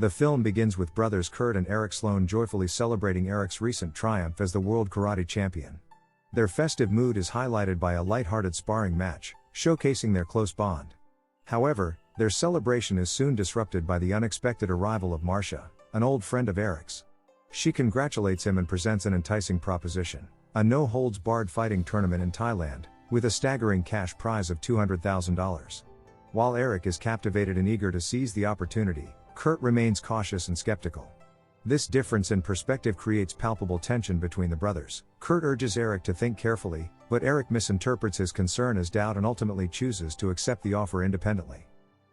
The film begins with brothers Kurt and Eric Sloan joyfully celebrating Eric's recent triumph as the world karate champion. Their festive mood is highlighted by a light-hearted sparring match, showcasing their close bond. However, their celebration is soon disrupted by the unexpected arrival of Marcia, an old friend of Eric's. She congratulates him and presents an enticing proposition: a no-holds-barred fighting tournament in Thailand, with a staggering cash prize of $200,000. While Eric is captivated and eager to seize the opportunity, Kurt remains cautious and skeptical. This difference in perspective creates palpable tension between the brothers. Kurt urges Eric to think carefully, but Eric misinterprets his concern as doubt and ultimately chooses to accept the offer independently.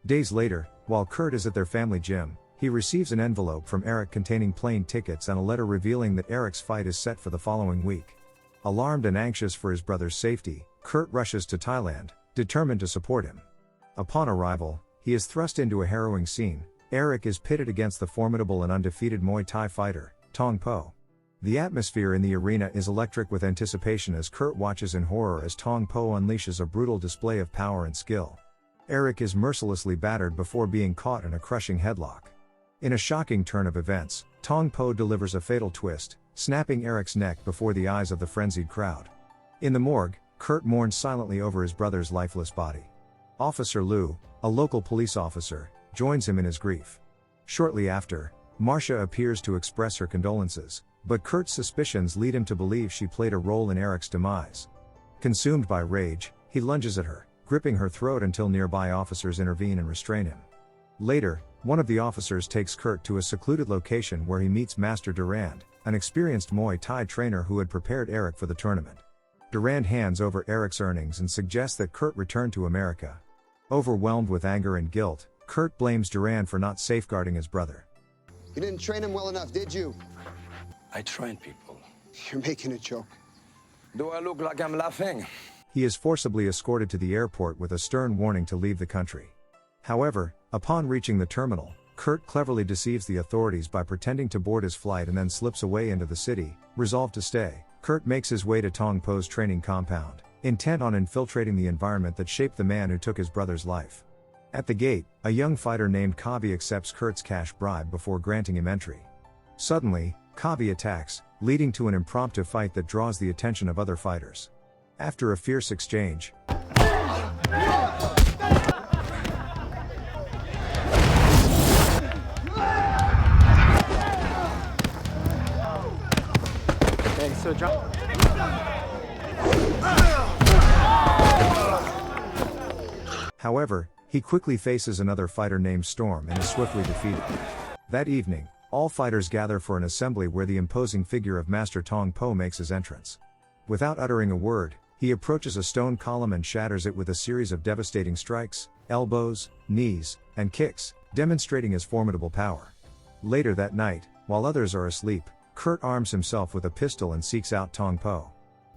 Days later, while Kurt is at their family gym, he receives an envelope from Eric containing plane tickets and a letter revealing that Eric's fight is set for the following week. Alarmed and anxious for his brother's safety, Kurt rushes to Thailand, determined to support him. Upon arrival, he is thrust into a harrowing scene. Eric is pitted against the formidable and undefeated Muay Thai fighter, Tong Po. The atmosphere in the arena is electric with anticipation as Kurt watches in horror as Tong Po unleashes a brutal display of power and skill. Eric is mercilessly battered before being caught in a crushing headlock. In a shocking turn of events, Tong Po delivers a fatal twist, snapping Eric's neck before the eyes of the frenzied crowd. In the morgue, Kurt mourns silently over his brother's lifeless body. Officer Liu, a local police officer, joins him in his grief. Shortly after, Marcia appears to express her condolences, but Kurt's suspicions lead him to believe she played a role in Eric's demise. Consumed by rage, he lunges at her, gripping her throat until nearby officers intervene and restrain him. Later, one of the officers takes Kurt to a secluded location where he meets Master Durand, an experienced Muay Thai trainer who had prepared Eric for the tournament. Durand hands over Eric's earnings and suggests that Kurt return to America. Overwhelmed with anger and guilt, Kurt blames Durand for not safeguarding his brother. You didn't train him well enough, did you? I train people. You're making a joke. Do I look like I'm laughing? He is forcibly escorted to the airport with a stern warning to leave the country. However, upon reaching the terminal, Kurt cleverly deceives the authorities by pretending to board his flight and then slips away into the city, resolved to stay. Kurt makes his way to Tong Po's training compound, intent on infiltrating the environment that shaped the man who took his brother's life. At the gate, a young fighter named Kavi accepts Kurt's cash bribe before granting him entry. Suddenly, Kavi attacks, leading to an impromptu fight that draws the attention of other fighters. After a fierce exchange, however, he quickly faces another fighter named Storm and is swiftly defeated. That evening, all fighters gather for an assembly where the imposing figure of Master Tong Po makes his entrance. Without uttering a word, he approaches a stone column and shatters it with a series of devastating strikes, elbows, knees, and kicks, demonstrating his formidable power. Later that night, while others are asleep, Kurt arms himself with a pistol and seeks out Tong Po.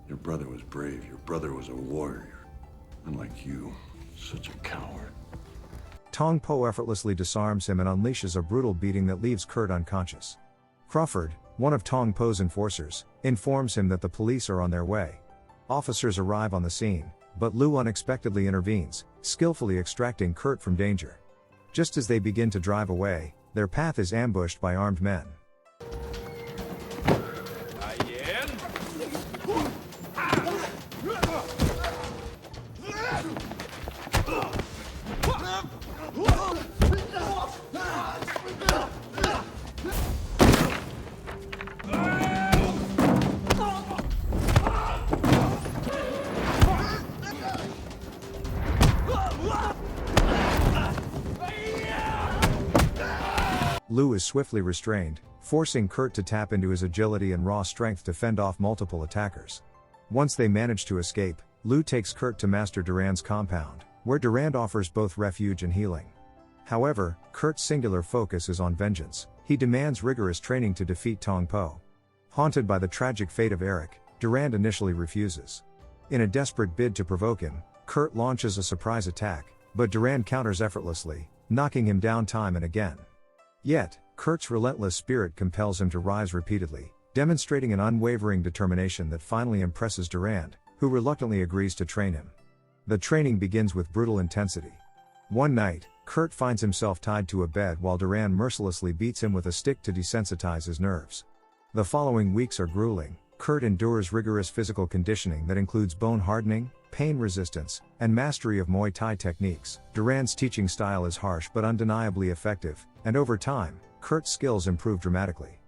Your brother was brave. Your brother was a warrior. Unlike you, such a coward. Tong Po effortlessly disarms him and unleashes a brutal beating that leaves Kurt unconscious. Crawford, one of Tong Po's enforcers, informs him that the police are on their way. Officers arrive on the scene, but Liu unexpectedly intervenes, skillfully extracting Kurt from danger. Just as they begin to drive away, their path is ambushed by armed men. Liu is swiftly restrained, forcing Kurt to tap into his agility and raw strength to fend off multiple attackers. Once they manage to escape, Liu takes Kurt to Master Durand's compound, where Durand offers both refuge and healing. However, Kurt's singular focus is on vengeance. He demands rigorous training to defeat Tong Po. Haunted by the tragic fate of Eric, Durand initially refuses. In a desperate bid to provoke him, Kurt launches a surprise attack, but Durand counters effortlessly, knocking him down time and again. Yet, Kurt's relentless spirit compels him to rise repeatedly, demonstrating an unwavering determination that finally impresses Durand, who reluctantly agrees to train him. The training begins with brutal intensity. One night, Kurt finds himself tied to a bed while Durand mercilessly beats him with a stick to desensitize his nerves. The following weeks are grueling. Kurt endures rigorous physical conditioning that includes bone hardening, pain resistance, and mastery of Muay Thai techniques. Durand's teaching style is harsh but undeniably effective, and over time, Kurt's skills improve dramatically.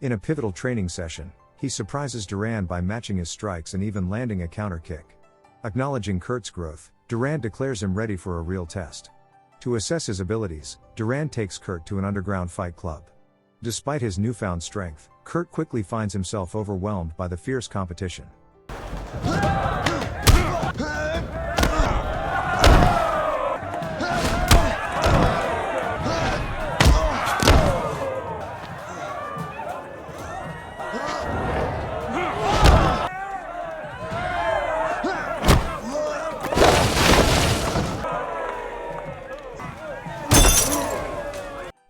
In a pivotal training session, he surprises Durand by matching his strikes and even landing a counter kick. Acknowledging Kurt's growth, Durand declares him ready for a real test. To assess his abilities, Durand takes Kurt to an underground fight club. Despite his newfound strength, Kurt quickly finds himself overwhelmed by the fierce competition.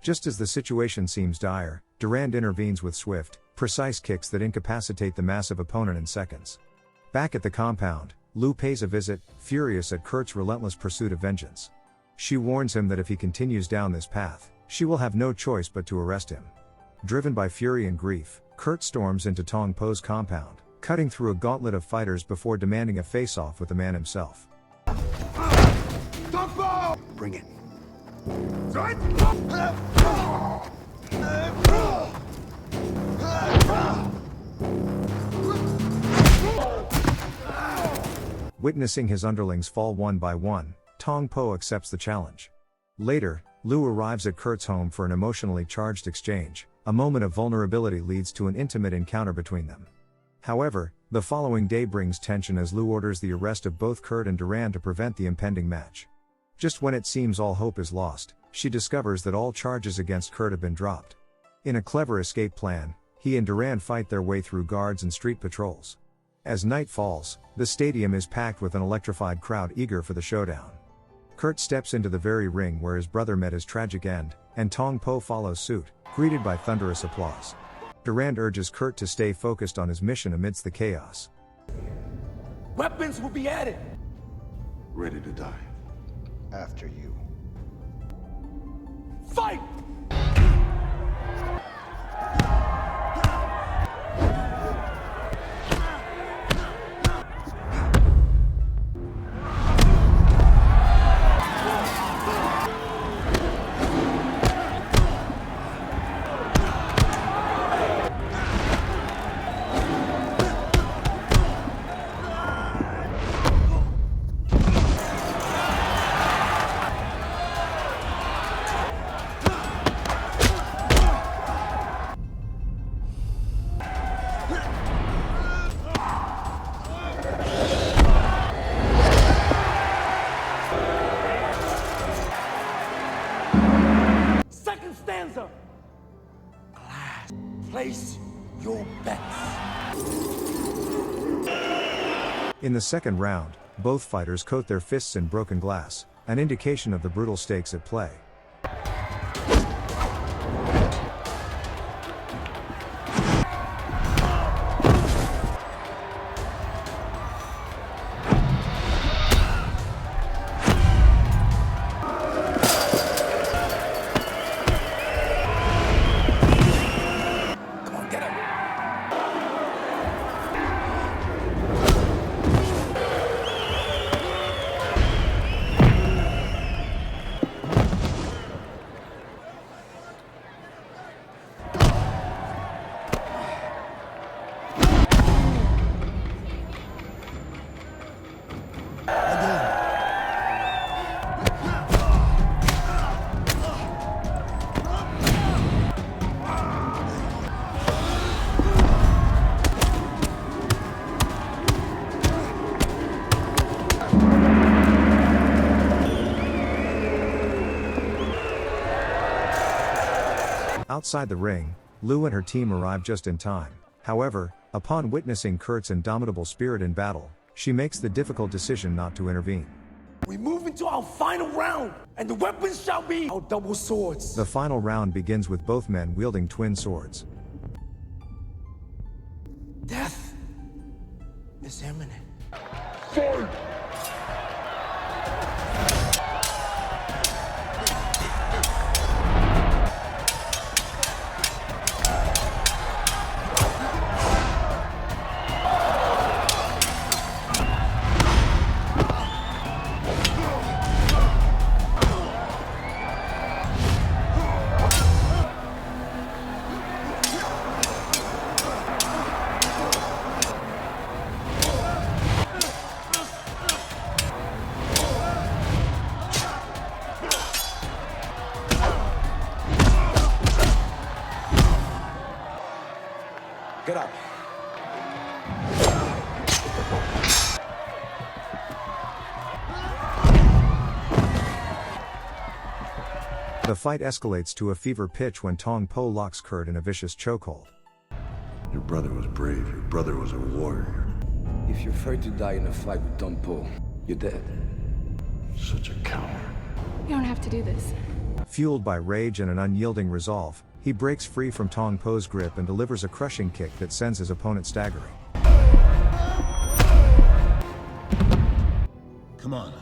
Just as the situation seems dire, Durand intervenes with swift, precise kicks that incapacitate the massive opponent in seconds. Back at the compound, Lu pays a visit, furious at Kurt's relentless pursuit of vengeance. She warns him that if he continues down this path, she will have no choice but to arrest him. Driven by fury and grief, Kurt storms into Tong Po's compound, cutting through a gauntlet of fighters before demanding a face-off with the man himself. Tong Po! Bring it. Witnessing his underlings fall one by one, Tong Po accepts the challenge. Later, Lu arrives at Kurt's home for an emotionally charged exchange. A moment of vulnerability leads to an intimate encounter between them. However, the following day brings tension as Lu orders the arrest of both Kurt and Durand to prevent the impending match. Just when it seems all hope is lost, she discovers that all charges against Kurt have been dropped. In a clever escape plan, he and Durand fight their way through guards and street patrols. As night falls, the stadium is packed with an electrified crowd eager for the showdown. Kurt steps into the very ring where his brother met his tragic end, and Tong Po follows suit, greeted by thunderous applause. Durand urges Kurt to stay focused on his mission amidst the chaos. Weapons will be added. Ready to die. After you. Fight! Stanza. Class. Place your bets. In the second round, both fighters coat their fists in broken glass, an indication of the brutal stakes at play. Outside the ring, Lu and her team arrive just in time. However, upon witnessing Kurt's indomitable spirit in battle, she makes the difficult decision not to intervene. We move into our final round, and the weapons shall be our double swords. The final round begins with both men wielding twin swords. Death is imminent. Fight! it up. The fight escalates to a fever pitch when Tong Po locks Kurt in a vicious chokehold. Your brother was brave. Your brother was a warrior. If you're afraid to die in a fight with Tong Po, you're dead. Such a coward. You don't have to do this. Fueled by rage and an unyielding resolve, he breaks free from Tong Po's grip and delivers a crushing kick that sends his opponent staggering. Come on.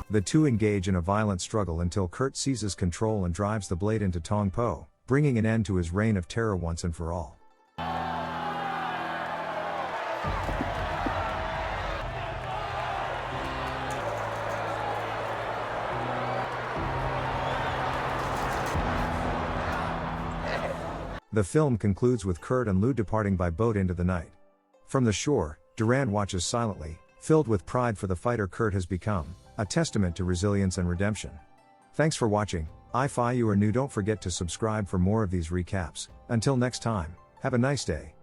The two engage in a violent struggle until Kurt seizes control and drives the blade into Tong Po, bringing an end to his reign of terror once and for all. The film concludes with Kurt and Lou departing by boat into the night. From the shore, Durand watches silently, filled with pride for the fighter Kurt has become, a testament to resilience and redemption. Thanks for watching. If you are new, don't forget to subscribe for more of these recaps. Until next time, have a nice day.